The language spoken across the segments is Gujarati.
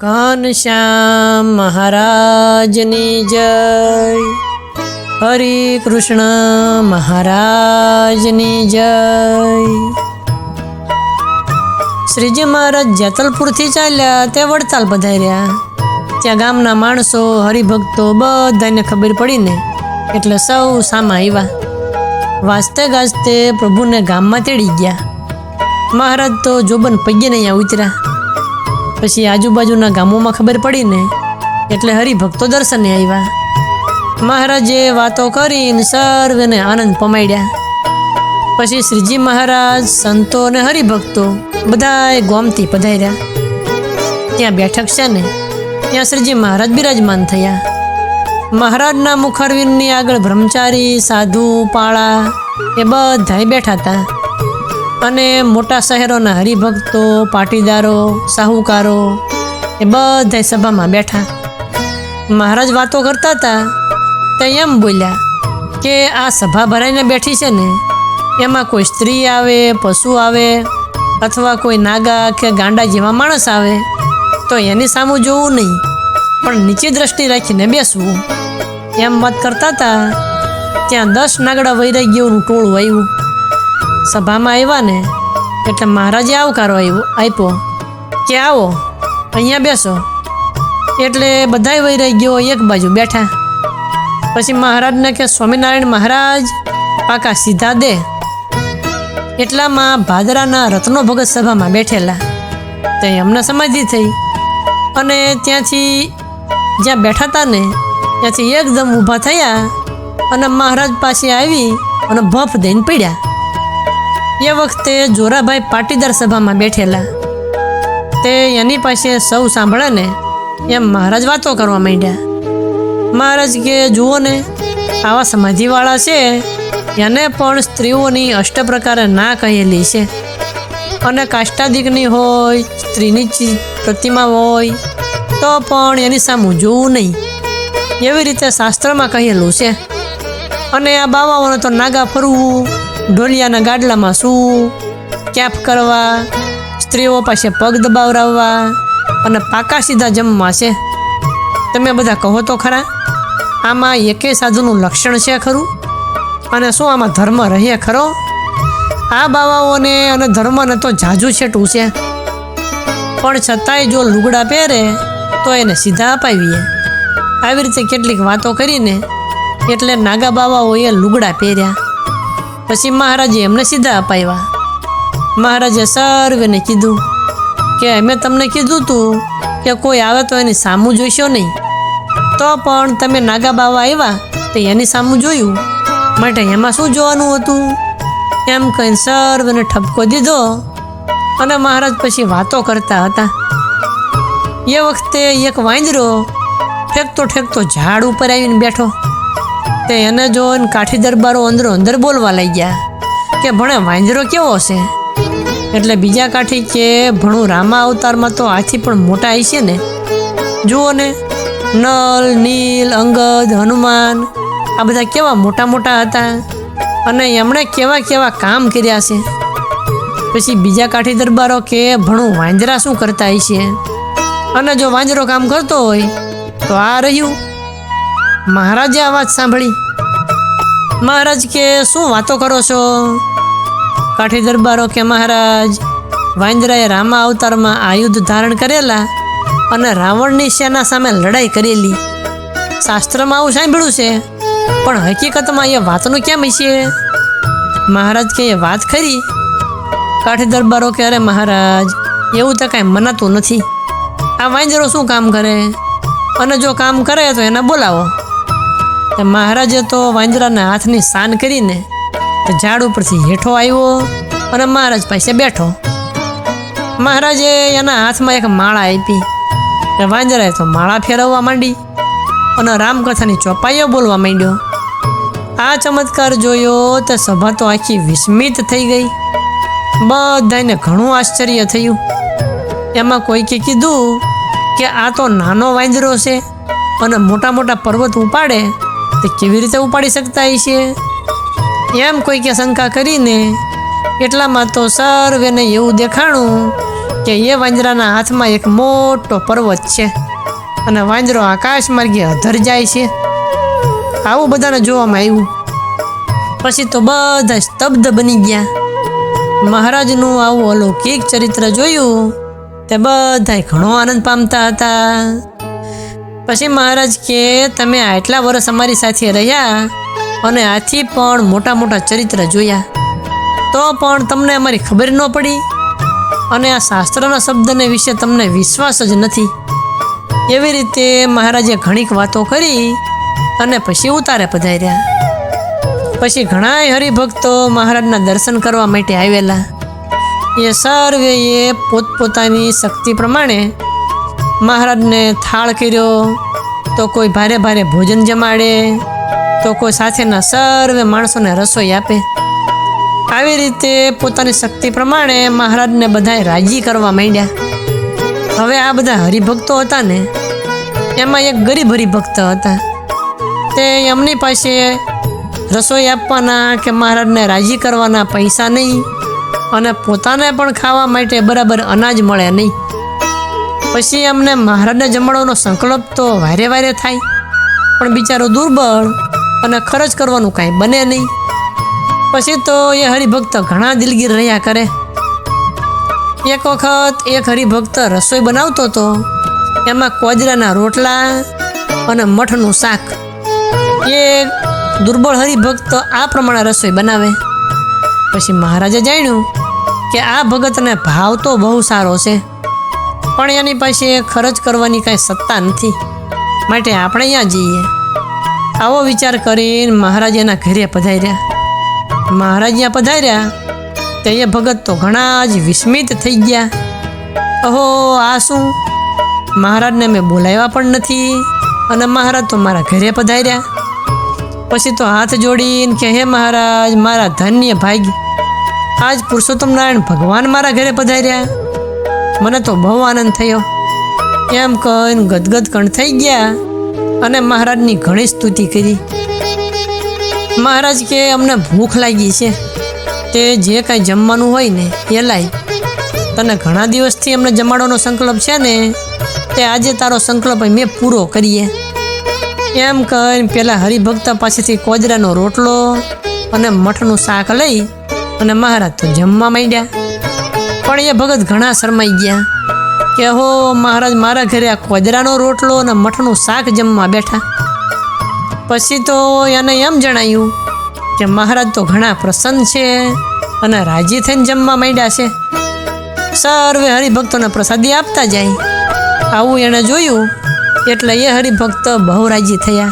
ઘનશ્યામ મહારાજની જય, હરે કૃષ્ણ મહારાજની જય। શ્રીજી મહારાજ જેતલપુરથી ચાલ્યા તે વડતાલ પધાર્યા। ત્યાં ગામના માણસો હરિભક્તો બધાને ખબર પડીને એટલે સૌ સામા આવ્યા। વાજતે ગાજતે પ્રભુને ગામમાં તેડી ગયા। મહારાજ તો જોબન પગે નહીં ઉતર્યા। પછી આજુબાજુના ગામોમાં ખબર પડીને એટલે હરિભક્તો દર્શને આવ્યા। મહારાજે વાતો કરીને સર્વેને આનંદ પમાડ્યા। પછી શ્રીજી મહારાજ સંતો અને હરિભક્તો બધાએ ગોમતી પધાર્યા। ત્યાં બેઠક છે ને ત્યાં શ્રીજી મહારાજ બિરાજમાન થયા। મહારાજના મુખારવિંદની આગળ બ્રહ્મચારી, સાધુ, પાળા એ બધાએ બેઠા હતા। અને મોટા શહેરોના હરિભક્તો, પાટીદારો, સાહુકારો એ બધા સભામાં બેઠા। મહારાજ વાતો કરતા હતા તે એમ બોલ્યા કે આ સભા ભરાઈને બેઠી છે ને એમાં કોઈ સ્ત્રી આવે, પશુ આવે અથવા કોઈ નાગા કે ગાંડા જેવા માણસ આવે તો એની સામું જોવું નહીં, પણ નીચી દ્રષ્ટિ રાખીને બેસવું। એમ વાત કરતા હતા ત્યાં 10 નાગડા વૈરાગ્યોનું ટોળું આવ્યું। સભામાં આવ્યા ને એટલે મહારાજે આવકારો આપ્યો કે આવો અહીંયા બેસો। એટલે બધાય વૈરાગ્યો એક બાજુ બેઠા। પછી મહારાજને કે સ્વામિનારાયણ મહારાજ પાકા સીધા દે। એટલામાં ભાદરાના રત્નો ભગત સભામાં બેઠેલા તે એમને સમાધિ થઈ અને ત્યાંથી જ્યાં બેઠા હતા ને ત્યાંથી એકદમ ઊભા થયા અને મહારાજ પાસે આવી અને ભફ દઈને પડ્યા। એ વખતે જોરાભાઈ પાટીદાર સભામાં બેઠેલા તે એની પાસે સૌ સાંભળે ને એમ મહારાજ વાતો કરવા માંડ્યા। મહારાજ કે જુઓ ને આવા સમાધિવાળા છે એને પણ સ્ત્રીઓની અષ્ટપ્રકારે ના કહેલી છે અને કાષ્ટાદિકની હોય, સ્ત્રીની પ્રતિમા હોય તો પણ એની સામું જોવું નહીં, એવી રીતે શાસ્ત્રમાં કહેલું છે। અને આ બાવાઓને તો નાગા ફરવું, ઢોલિયાના ગાડલામાં સૂવું, કેપ કરવા, સ્ત્રીઓ પાસે પગ દબાવરાવવા અને પાકા સીધા જમવા છે। તમે બધા કહો તો ખરા આમાં એકેય સાધુનું લક્ષણ છે ખરું? અને શું આમાં ધર્મ રહે ખરો? આ બાવાઓને અને ધર્મને તો જાજુ છેટું છે, પણ છતાંય જો લુગડા પહેરે તો એને સીધા અપાવીએ। આવી રીતે કેટલીક વાતો કરીને એટલે નાગા બાવાઓએ લુગડા પહેર્યા। પછી મહારાજે એમને સીધા અપાવ્યા। મહારાજે સર્વેને કીધું કે અમે તમને કીધું હતું કે કોઈ આવે તો એની સામું જોઈશો નહીં, તો પણ તમે નાગા બાવા આવ્યા તો એની સામું જોયું, માટે એમાં શું જોવાનું હતું? એમ કહીને સર્વેને ઠપકો દીધો અને મહારાજ પછી વાતો કરતા હતા। એ વખતે એક વાંદરો ઠેકતો ઝાડ ઉપર આવીને બેઠો। તે એને જોઈને કાઠી દરબારો અંદર બોલવા લાગ્યા કે ભણે વાંદરો કેવો છે? એટલે બીજા કાઠી કે ભણું રામા અવતારમાં તો આથી પણ મોટા હશે ને, જુઓ ને નલ, નીલ, અંગદ, હનુમાન આ બધા કેવા મોટા હતા અને એમણે કેવા કામ કર્યા છે। પછી બીજા કાઠી દરબારો કે ભણું વાંદરા શું કરતા હશે? અને જો વાંદરો કામ કરતો હોય તો આ રહ્યું। મહારાજે આ વાત સાંભળી। મહારાજ કે શું વાતો કરો છો? કાઠી દરબારો કે મહારાજ વાંદરાએ રામા અવતારમાં આયુધ ધારણ કરેલા અને રાવણની સેના સામે લડાઈ કરેલી। શાસ્ત્રમાં આવું સાંભળ્યું છે, પણ હકીકતમાં એ વાતનું કેમ હશે? મહારાજ કે એ વાત ખરી? કાઠી દરબારો કે અરે મહારાજ એવું તો કાંઈ મનાતું નથી। આ વાંદરો શું કામ કરે? અને જો કામ કરે તો એને બોલાવો। મહારાજે તો વાંદરાના હાથની શાન કરીને ઝાડ ઉપરથી હેઠો આવ્યો અને મહારાજ પાસે બેઠો। મહારાજે એના હાથમાં એક માળા આપી। વાંદરાએ તો માળા ફેરવવા માંડી અને રામકથાની ચોપાઈઓ બોલવા માંડ્યો। આ ચમત્કાર જોયો તો સભા તો આખી વિસ્મિત થઈ ગઈ। બધાને ઘણું આશ્ચર્ય થયું। એમાં કોઈકે કીધું કે આ તો નાનો વાંદરો છે અને મોટા પર્વત ઉપાડે તે કેવી રીતે ઉપાડી શકતા હશે? એમ કોઈકે શંકા કરીને એટલામાં તો સર્વેને એવું દેખાણું કે કે એ વાંદરાના હાથમાં એક મોટો પર્વત છે અને વાંદરો આકાશ માર્ગે અધર જાય છે. આવું બધાને જોવામાં આવ્યું. પછી તો બધા સ્તબ્ધ બની ગયા. મહારાજનું આવું અલૌકિક ચરિત્ર જોયું તે બધાય ઘણો આનંદ પામતા હતા. પછી મહારાજ કે તમે આટલા વર્ષ અમારી સાથે રહ્યા અને આથી પણ મોટા મોટા ચરિત્ર જોયા તો પણ તમને અમારી ખબર ન પડી અને આ શાસ્ત્રના શબ્દને વિશે તમને વિશ્વાસ જ નથી. એવી રીતે મહારાજે ઘણીક વાતો કરી અને પછી ઉતારે પધાર્યા. પછી ઘણાય હરિભક્તો મહારાજના દર્શન કરવા માટે આવેલા. એ સર્વે પોતપોતાની શક્તિ પ્રમાણે મહારાજને થાળ કર્યો, તો કોઈ ભારે ભારે ભોજન જમાડે, તો કોઈ સાથેના સર્વે માણસોને રસોઈ આપે. આવી રીતે પોતાની શક્તિ પ્રમાણે મહારાજને બધાએ રાજી કરવા માંડ્યા. હવે આ બધા હરિભક્તો હતા ને, એમાં એક ગરીબ હરિભક્ત હતા. તે એમની પાસે રસોઈ આપવાના કે મહારાજને રાજી કરવાના પૈસા નહીં અને પોતાને પણ ખાવા માટે બરાબર અનાજ મળે નહીં. પછી એમને મહારાજને જમાડવાનો સંકલ્પ તો વારે વારે થાય, પણ બિચારો દુર્બળ અને ખર્ચ કરવાનું કાંઈ બને નહીં. પછી તો એ હરિભક્ત ઘણા દિલગીર રહ્યા કરે. એક વખત એક હરિભક્ત રસોઈ બનાવતો હતો. એમાં કોજરાના રોટલા અને મઠનું શાક. એ દુર્બળ હરિભક્ત આ પ્રમાણે રસોઈ બનાવે. પછી મહારાજે જાણ્યું કે આ ભગતને ભાવ તો બહુ સારો છે, પણ એની પાસે ખર્ચ કરવાની કાંઈ સત્તા નથી, માટે આપણે અહીંયા જઈએ. આવો વિચાર કરીને મહારાજ એના ઘરે પધાર્યા. મહારાજ ત્યાં પધાર્યા તે એ ભગત તો ઘણા જ વિસ્મિત થઈ ગયા. અહો, આ શું? મહારાજને મેં બોલાવ્યા પણ નથી અને મહારાજ તો મારા ઘરે પધાર્યા. પછી તો હાથ જોડીને કે હે મહારાજ, મારા ધન્ય ભાગ્ય, આજ પુરુષોત્તમ નારાયણ ભગવાન મારા ઘરે પધાર્યા. મને તો બહુ આનંદ થયો. એમ કહીને ગદગદ કણ થઈ ગયા અને મહારાજની ઘણી સ્તુતિ કરી. મહારાજ કે અમને ભૂખ લાગી છે, તે જે કાંઈ જમવાનું હોય ને એ લાય. તને ઘણા દિવસથી અમને જમાડવાનો સંકલ્પ છે ને, તે આજે તારો સંકલ્પ મેં પૂરો કરીએ. એમ કહીને પેલા હરિભક્ત પાસેથી કોજરાનો રોટલો અને મઠનું શાક લઈ અને મહારાજ તો જમવા માંડ્યા. પણ એ ભગત ઘણા શરમાઈ ગયા કે હો મહારાજ, મારા ઘરે આ કોજરાનો રોટલો અને મઠનું શાક જમવા બેઠા. પછી તો એને એમ જણાયું કે મહારાજ તો ઘણા પ્રસન્ન છે અને રાજી થઈને જમવા માંડ્યા છે. સર્વે હરિભક્તોને પ્રસાદી આપતા જાય. આવું એણે જોયું એટલે એ હરિભક્ત બહુ રાજી થયા.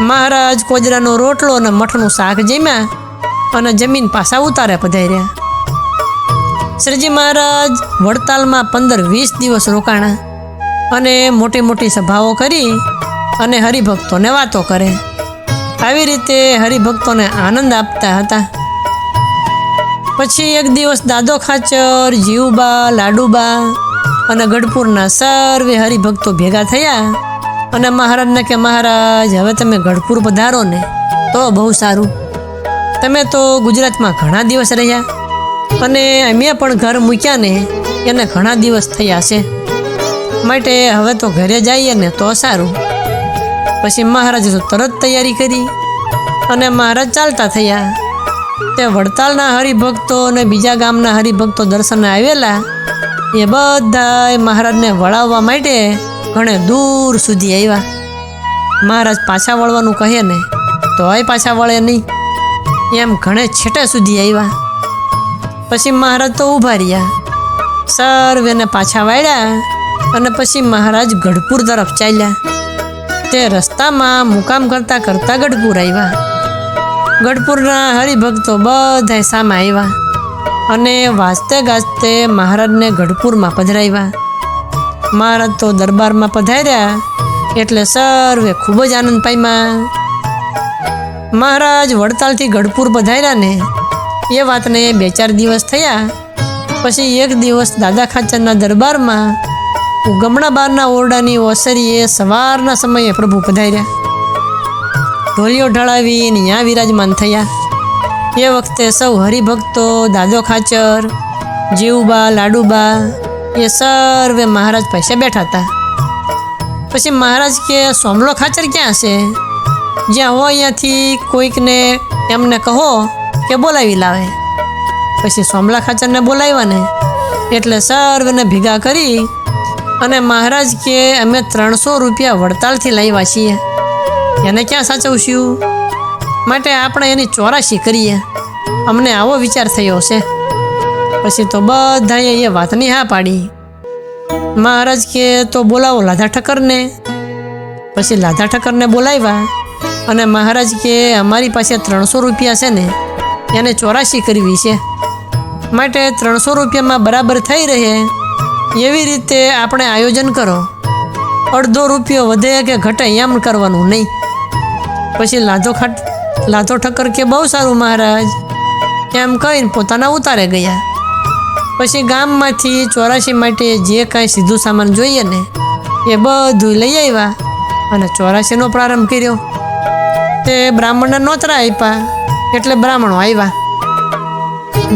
મહારાજ કોજરાનો રોટલો અને મઠનું શાક જમ્યા અને જમીન પાછા ઉતારે પધાર્યા. શ્રીજી મહારાજ વડતાલમાં 15-20 દિવસ રોકાણા અને મોટી મોટી સભાઓ કરી અને હરિભક્તોને વાતો કરે. આવી રીતે હરિભક્તોને આનંદ આપતા હતા. પછી એક દિવસ દાદો ખાચર, જીવુબા, લાડુબા અને ગઢપુરના સર્વે હરિભક્તો ભેગા થયા અને મહારાજને કે મહારાજ, હવે તમે ગઢપુર પધારો ને તો બહુ સારું. તમે તો ગુજરાતમાં ઘણા દિવસ રહ્યા અને અમે પણ ઘર મૂક્યા ને એને ઘણા દિવસ થયા છે, માટે હવે તો ઘરે જઈએ ને તો સારું. પછી મહારાજે તો તરત તૈયારી કરી અને મહારાજ ચાલતા થયા. તે વડતાલના હરિભક્તો અને બીજા ગામના હરિભક્તો દર્શને આવેલા એ બધાય મહારાજને વળાવવા માટે ઘણે દૂર સુધી આવ્યા. મહારાજ પાછા વળવાનું કહે ને તોય પાછા વળે નહીં, એમ ઘણે છેટે સુધી આવ્યા. પછી મહારાજ તો ઊભા રહ્યા. સર્વેને પાછા વાળ્યા અને પછી મહારાજ ગઢપુર તરફ ચાલ્યા. તે રસ્તામાં મુકામ કરતાં કરતાં ગઢપુર આવ્યા. ગઢપુરના હરિભક્તો બધાય સામે આવ્યા અને વાજતે ગાજતે મહારાજને ગઢપુરમાં પધરાવ્યા. મહારાજ તો દરબારમાં પધાર્યા એટલે સર્વે ખૂબ જ આનંદ પામ્યા. મહારાજ વડતાલથી ગઢપુર પધાર્યા ને એ વાતને 2-4 દિવસ થયા. પછી એક દિવસ દાદા ખાચરના દરબારમાં ઉગમણા બારના ઓરડાની ઓસરીએ સવારના સમયે પ્રભુ પધાર્યા. ઢોલિયો ઢળાવીને ત્યાં વિરાજમાન થયા. એ વખતે સૌ હરિભક્તો, દાદો ખાચર, જીવુબા, લાડુબા એ સર્વે મહારાજ પાસે બેઠા હતા. પછી મહારાજ કે સોમલો ખાચર ક્યાં છે? જ્યાં હોય અહીંયાથી કોઈકને એમને કહો કે બોલાવી લાવે. પછી સોમલા ખાચરને બોલાવ્યા ને એટલે સર્વને ભેગા કરી અને મહારાજ કે અમે 300 રૂપિયા વડતાલથી લાવ્યા છીએ, એને ક્યાં સાચવશું? માટે આપણે એની 84 કરીએ, અમને આવો વિચાર થયો છે. પછી તો બધાએ એ વાતની હા પાડી. મહારાજ કે તો બોલાવો લાધા ઠક્કરને. પછી લાધા ઠક્કરને બોલાવ્યા અને મહારાજ કે અમારી પાસે 300 રૂપિયા છે ને એને 84 કરવી છે, માટે 300 રૂપિયામાં બરાબર થઈ રહે એવી રીતે આપણે આયોજન કરો. અડધો રૂપિયો વધે કે ઘટે એમ કરવાનું નહીં. પછી લાધો ઠક્કર કે બહુ સારું મહારાજ, એમ કહીને પોતાના ઉતારે ગયા. પછી ગામમાંથી 84 માટે જે કાંઈ સીધું સામાન જોઈએ ને એ બધું લઈ આવ્યા અને 84નો પ્રારંભ કર્યો. તે બ્રાહ્મણને નોતરા આપ્યા એટલે બ્રાહ્મણો આવ્યા.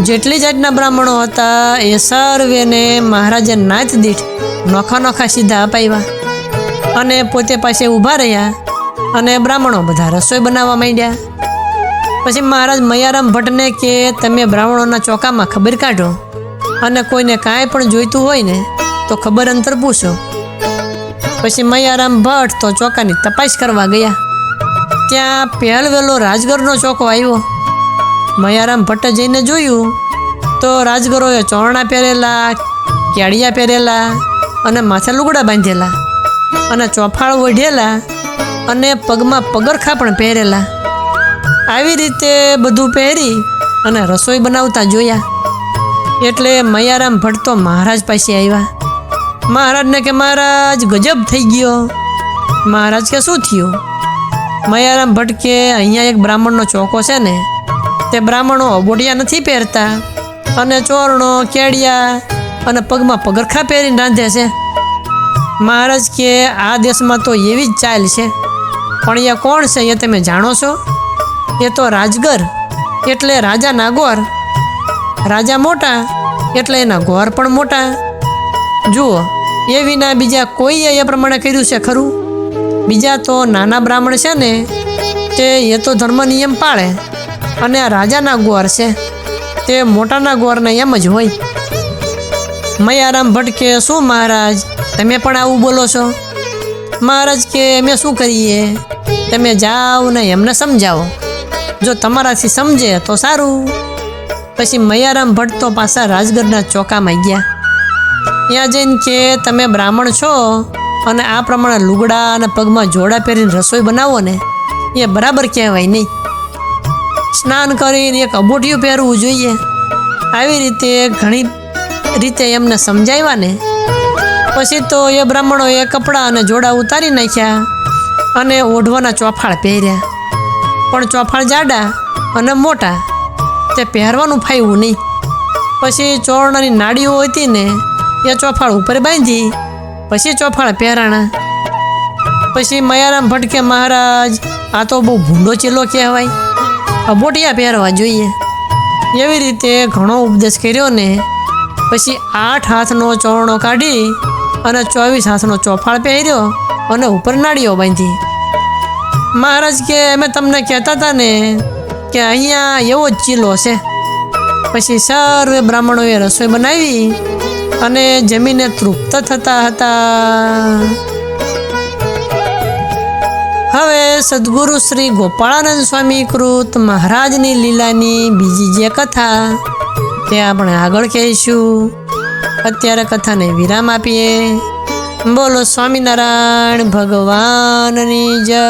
જેટલી જાતના બ્રાહ્મણો હતા એ સર્વેને મહારાજે નાત દીઠ નોખા સીધા અપાવ્યા અને પોતે પાસે ઊભા રહ્યા અને બ્રાહ્મણો બધા રસોઈ બનાવવા માંડ્યા. પછી મહારાજ મયારામ ભટ્ટને કે તમે બ્રાહ્મણોના ચોકામાં ખબર કાઢો અને કોઈને કાંઈ પણ જોઈતું હોય ને તો ખબર અંતર પૂછો. પછી મયારામ ભટ્ટ તો ચોકાની તપાસ કરવા ગયા. ત્યાં પહેલવેલો રાજગરનો ચોકો આવ્યો. મયારામ ભટ્ટે જઈને જોયું તો રાજગરોએ ચોરણા પહેરેલા, કેડિયા પહેરેલા અને માથે લુગડા બાંધેલા અને ચોફાળ ઓઢેલા અને પગમાં પગરખા પણ પહેરેલા. આવી રીતે બધું પહેરી અને રસોઈ બનાવતા જોયા. એટલે મયારામ ભટ્ટ તો મહારાજ પાસે આવ્યા. મહારાજને કે મહારાજ ગજબ થઈ ગયો. મહારાજ કે શું થયું? મયારામ ભટ્ટ કે અહીંયા એક બ્રાહ્મણનો ચોકો છે ને તે બ્રાહ્મણો અબોટિયા નથી પહેરતા અને ચોરણો, કેડિયા અને પગમાં પગરખા પહેરીને રાંધે છે. મહારાજ કે આ દેશમાં તો એવી જ ચાલ છે, પણ એ કોણ છે એ તમે જાણો છો? એ તો રાજગર એટલે રાજા નાગોર. રાજા મોટા એટલે એના ગોર પણ મોટા. જુઓ, એ વિના બીજા કોઈએ એ પ્રમાણે કર્યું છે ખરું? બીજા તો નાના બ્રાહ્મણ છે ને તે એ તો ધર્મ નિયમ પાળે અને આ રાજાના ગોર છે તે મોટાના ગોરને એમ જ હોય. મયારામ ભટ્ટ કે શું મહારાજ તમે પણ આવું બોલો છો? મહારાજ કે અમે શું કરીએ, તમે જાઓ ને એમને સમજાવો, જો તમારાથી સમજે તો સારું. પછી મયારામ ભટ્ટ તો પાછા રાજગરના ચોકામાં ગયા. ત્યાં જઈને કે તમે બ્રાહ્મણ છો અને આ પ્રમાણે લુગડા અને પગમાં જોડા પહેરીને રસોઈ બનાવો ને એ બરાબર કહેવાય નહીં. સ્નાન કરીને એક અબોટિયું પહેરવું જોઈએ. આવી રીતે ઘણી રીતે એમને સમજાવ્યા ને પછી તો એ બ્રાહ્મણોએ કપડાં અને જોડા ઉતારી નાખ્યા અને ઓઢવાના ચોફાળ પહેર્યા. પણ ચોફાળ જાડા અને મોટા તે પહેરવાનું ફાવ્યું નહીં. પછી ચોરણાની નાડીઓ હતી ને એ ચોફાળ ઉપર બાંધી પછી ચોફાળ પહેરાણા. પછી મયારામ ભટ્ટ કે મહારાજ આ તો બહુ ભૂંડો ચેલો કહેવાય, અબોટિયા પહેરવા જોઈએ. એવી રીતે ઘણો ઉપદેશ કર્યો ને પછી 8 હાથનો ચોરણો કાઢી અને 24 હાથનો ચોફાળ પહેર્યો અને ઉપર નાડીઓ બાંધી. મહારાજ કે અમે તમને કહેતા હતા ને કે અહીંયા એવો જ ચીલો છે. પછી સર્વે બ્રાહ્મણોએ રસોઈ બનાવી અને જમીને તૃપ્ત થતા હતા. હવે સદગુરુ શ્રી ગોપાળાનંદ સ્વામી કૃત મહારાજની લીલાની બીજી જે કથા તે આપણે આગળ કહીશું. અત્યારે કથાને વિરામ આપીએ. બોલો સ્વામિનારાયણ ભગવાનની જય.